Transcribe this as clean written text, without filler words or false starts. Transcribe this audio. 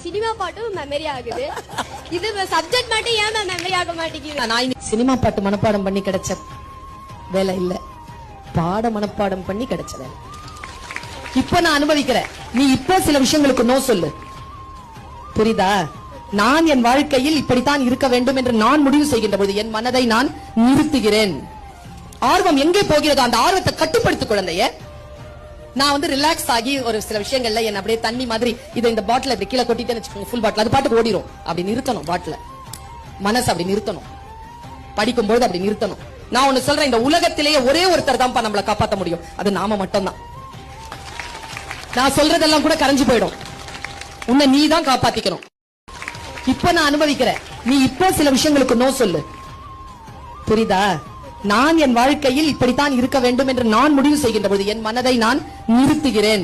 Cinema பாட்டும் memory ஆகுது. இது சப்ஜெக்ட் மட்டும் ஏன் மெமரி ஆக மாட்டேங்குது? நான் சினிமா பாட்டு மனப்பாடம் பண்ணி கிடைச்ச வேலை இல்ல, பாட மனப்பாடம் பண்ணி கிடைச்ச வேலை. இப்ப நான் அனுபவிக்கிறேன். நீ இப்ப சில விஷயங்களுக்கு நோ சொல்லு, புரியுதா? நான் என் வாழ்க்கையில் இப்படித்தான் இருக்க வேண்டும் என்று நான் முடிவு செய்கின்ற பொழுது என் மனதை நான் நிறுத்துகிறேன். ஆர்வம் எங்கே போகிறதோ அந்த ஆர்வத்தை கட்டுப்படுத்து குழந்தைய. நான் வந்து ரிலாக்ஸ் ஆகி ஒரு சில விஷயங்கள்ல என்ன அப்படியே தண்ணி மாதிரி இதை இந்த பாட்டில் இப்படி கீழே கொட்டிட்டேன்னு வச்சுக்கோங்க, ஃபுல் பாட்டில் அது பாட்டுக்கு ஓடிரும். அப்படி நிறுத்தணும், பாட்டில மனசு அப்படி நிறுத்தணும், படிக்கும்போது அப்படி நிறுத்தணும். நான் ஒண்ணு சொல்றேன், இந்த உலகத்திலேயே ஒரே ஒருத்தர் தான் நம்மளை காப்பாற்ற முடியும், அது நாம மட்டும்தான். நான் சொல்றதெல்லாம் கூட கரைஞ்சு போயிடும், உன்னை நீ தான் காப்பாத்திக்கணும். இப்ப நான் அனுபவிக்கிறேன். நீ இப்ப சில விஷயங்களுக்கு நோ சொல்லு, புரியுதா? நான் என் வாழ்க்கையில் இப்படித்தான் இருக்க வேண்டும் என்று நான் முடிவு செய்கின்ற பொழுது என் மனதை நான் நிறுத்துகிறேன்.